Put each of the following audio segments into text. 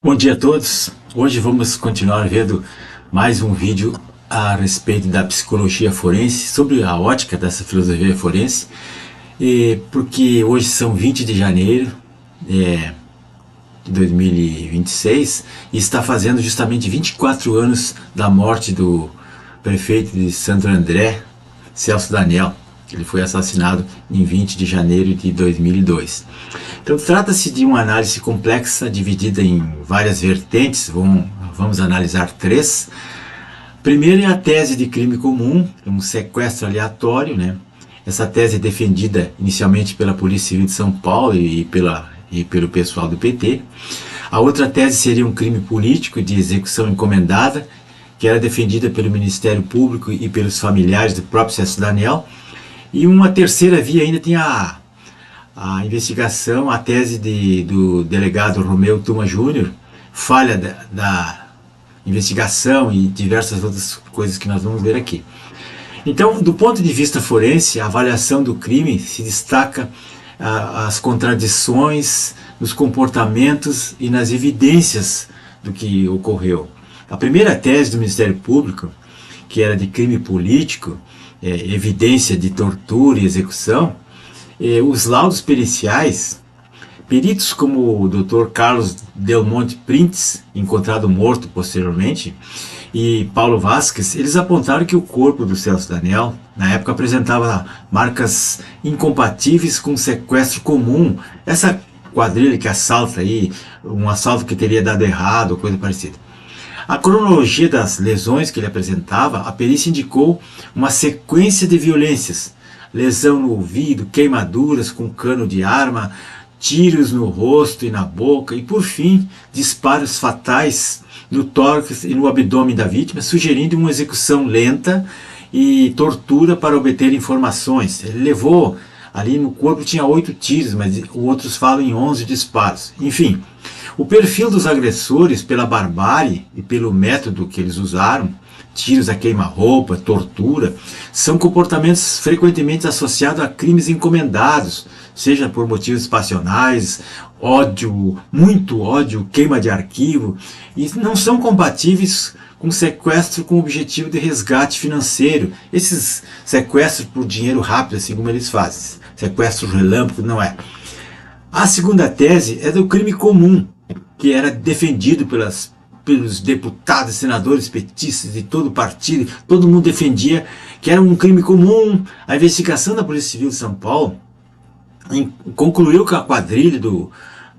Bom dia a todos. Hoje vamos continuar vendo mais um vídeo a respeito da psicologia forense, sobre a ótica dessa filosofia forense, porque hoje são 20 de janeiro de 2026 e está fazendo justamente 24 anos da morte do prefeito de Santo André, Celso Daniel. Ele foi assassinado em 20 de janeiro de 2002. Então trata-se de uma análise complexa, dividida em várias vertentes. Vamos analisar três. Primeiro é a tese de crime comum, um sequestro aleatório, né? Essa tese é defendida inicialmente pela Polícia Civil de São Paulo e pelo pessoal do PT. A outra tese seria um crime político de execução encomendada, que era defendida pelo Ministério Público e pelos familiares do próprio Celso Daniel. E uma terceira via ainda tem a investigação, a tese do delegado Romeu Tuma Júnior, falha da investigação e diversas outras coisas que nós vamos ver aqui. Então, do ponto de vista forense, a avaliação do crime se destaca as contradições nos comportamentos e nas evidências do que ocorreu. A primeira tese do Ministério Público, que era de crime político, evidência de tortura e execução, os laudos periciais, peritos como o Dr. Carlos Del Monte Printes, encontrado morto posteriormente, e Paulo Vasquez, eles apontaram que o corpo do Celso Daniel, na época, apresentava marcas incompatíveis com um sequestro comum. Essa quadrilha que assalta aí, um assalto que teria dado errado, coisa parecida. A cronologia das lesões que ele apresentava, a perícia indicou uma sequência de violências: lesão no ouvido, queimaduras com cano de arma, tiros no rosto e na boca e, por fim, disparos fatais no tórax e no abdômen da vítima, sugerindo uma execução lenta e tortura para obter informações. Ele levou, ali no corpo tinha 8 tiros, mas outros falam em 11 disparos. Enfim, o perfil dos agressores, pela barbárie e pelo método que eles usaram, tiros a queima-roupa, tortura, são comportamentos frequentemente associados a crimes encomendados, seja por motivos passionais, ódio, muito ódio, queima de arquivo, e não são compatíveis com sequestro com objetivo de resgate financeiro. Esses sequestros por dinheiro rápido, assim como eles fazem, sequestro relâmpago, não é. A segunda tese é do crime comum, que era defendido pelos deputados, senadores, petistas de todo partido. Todo mundo defendia que era um crime comum. A investigação da Polícia Civil de São Paulo concluiu que a quadrilha do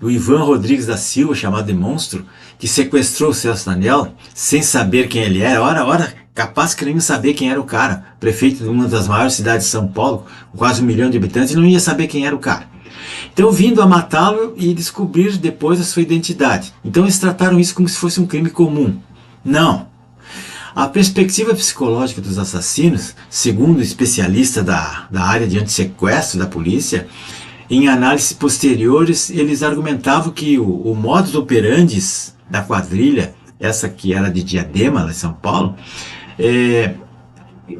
Ivan Rodrigues da Silva, chamado de Monstro, que sequestrou o Celso Daniel sem saber quem ele era, ora, capaz que nem saber quem era o cara, prefeito de uma das maiores cidades de São Paulo, com quase 1 milhão de habitantes, e não ia saber quem era o cara. Então, vindo a matá-lo e descobrir depois a sua identidade. Então, eles trataram isso como se fosse um crime comum. Não. A perspectiva psicológica dos assassinos, segundo especialista da área de antissequestro da polícia, em análises posteriores, eles argumentavam que o modus operandi da quadrilha, essa que era de Diadema, lá em São Paulo,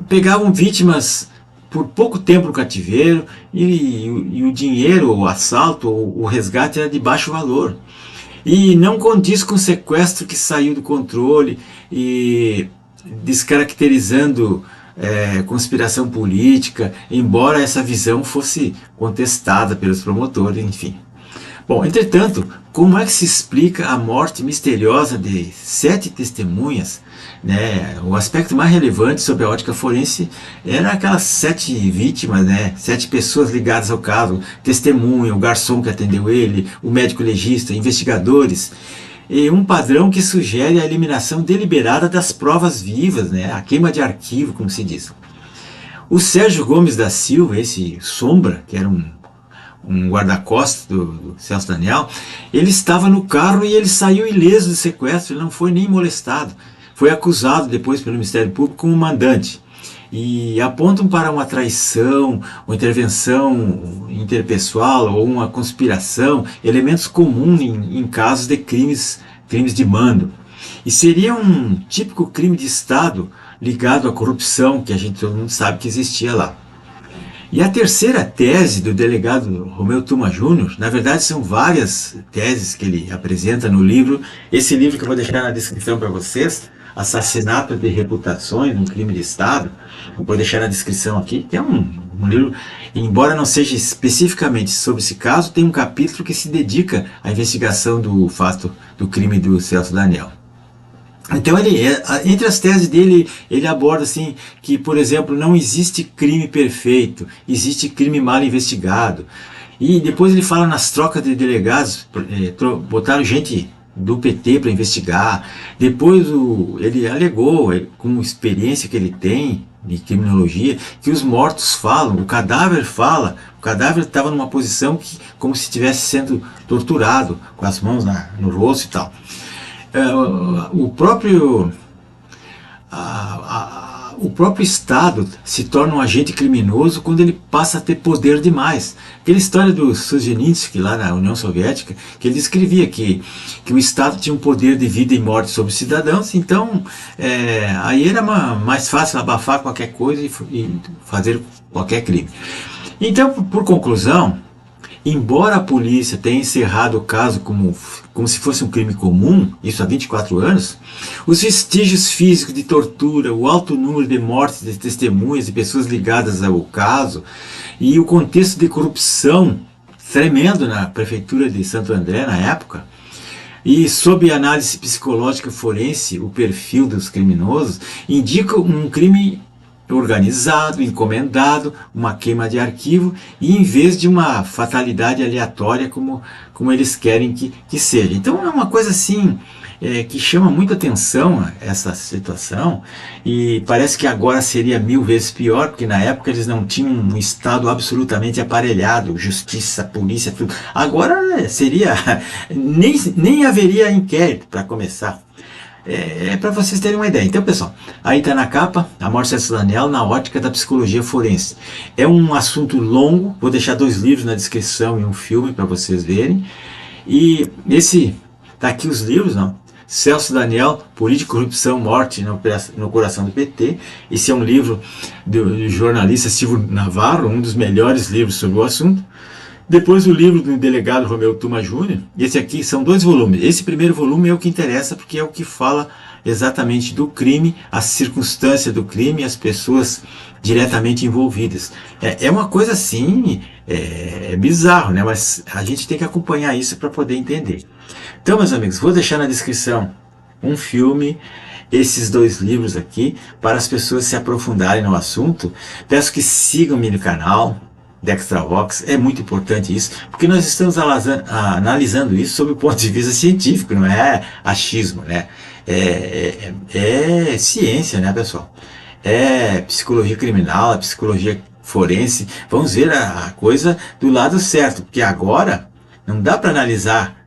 pegavam vítimas por pouco tempo no cativeiro e o dinheiro, o assalto, o resgate era de baixo valor. E não condiz com o sequestro que saiu do controle e descaracterizando conspiração política, embora essa visão fosse contestada pelos promotores, enfim. Bom, entretanto, como é que se explica a morte misteriosa de 7 testemunhas? O aspecto mais relevante sobre a ótica forense era aquelas 7 vítimas, 7 pessoas ligadas ao caso: testemunha, o garçom que atendeu ele, o médico legista, investigadores, e um padrão que sugere a eliminação deliberada das provas vivas, a queima de arquivo, como se diz. O Sérgio Gomes da Silva, esse Sombra, que era um guarda-costas do Celso Daniel, ele estava no carro e ele saiu ileso do sequestro, ele não foi nem molestado. Foi acusado depois pelo Ministério Público como mandante. E apontam para uma traição, uma intervenção interpessoal ou uma conspiração, elementos comuns em casos de crimes de mando. E seria um típico crime de Estado ligado à corrupção, que todo mundo sabe que existia lá. E a terceira tese do delegado Romeu Tuma Júnior, na verdade são várias teses que ele apresenta no livro, esse livro que eu vou deixar na descrição para vocês, Assassinato de Reputações, um Crime de Estado, eu vou deixar na descrição aqui, que é um livro, embora não seja especificamente sobre esse caso, tem um capítulo que se dedica à investigação do fato do crime do Celso Daniel. Então, entre as teses dele, ele aborda assim que, por exemplo, não existe crime perfeito, existe crime mal investigado. E depois ele fala nas trocas de delegados, botaram gente do PT para investigar. Depois ele alegou, com experiência que ele tem de criminologia, que os mortos falam, o cadáver fala, o cadáver estava numa posição como se estivesse sendo torturado, com as mãos no rosto e tal. O próprio Estado se torna um agente criminoso quando ele passa a ter poder demais. Aquela história do Solzhenitsyn lá na União Soviética, que ele descrevia que o Estado tinha um poder de vida e morte sobre os cidadãos, então aí era mais fácil abafar qualquer coisa e fazer qualquer crime. Então, por conclusão, embora a polícia tenha encerrado o caso como se fosse um crime comum, isso há 24 anos, os vestígios físicos de tortura, o alto número de mortes de testemunhas e pessoas ligadas ao caso e o contexto de corrupção tremendo na prefeitura de Santo André na época, e sob análise psicológica forense, o perfil dos criminosos indica um crime organizado, encomendado, uma queima de arquivo, e em vez de uma fatalidade aleatória como eles querem que seja. Então é uma coisa assim que chama muita atenção essa situação, e parece que agora seria 1000 vezes pior, porque na época eles não tinham um Estado absolutamente aparelhado, justiça, polícia, tudo. Agora seria, nem haveria inquérito para começar. Para vocês terem uma ideia. Então, pessoal, aí está na capa, a morte de Celso Daniel na ótica da psicologia forense. É um assunto longo, vou deixar 2 livros na descrição e um filme para vocês verem. E tá aqui os livros, não? Celso Daniel, Política, Corrupção, Morte no Coração do PT. Esse é um livro do jornalista Silvio Navarro, um dos melhores livros sobre o assunto. Depois o livro do delegado Romeu Tuma Júnior, esse aqui são 2 volumes. Esse primeiro volume é o que interessa, porque é o que fala exatamente do crime, a circunstância do crime e as pessoas diretamente envolvidas. É uma coisa assim, bizarro, né? Mas a gente tem que acompanhar isso para poder entender. Então, meus amigos, vou deixar na descrição um filme, esses 2 livros aqui, para as pessoas se aprofundarem no assunto. Peço que sigam-me no canal Dextravox, é muito importante isso, porque nós estamos analisando isso sob o ponto de vista científico, não é achismo, né? É ciência, né, pessoal? É psicologia criminal, é psicologia forense. Vamos ver a coisa do lado certo, porque agora não dá para analisar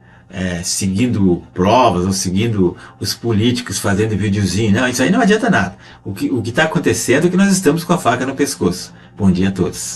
seguindo provas ou seguindo os políticos fazendo videozinho. Não, isso aí não adianta nada. O que está acontecendo é que nós estamos com a faca no pescoço. Bom dia a todos.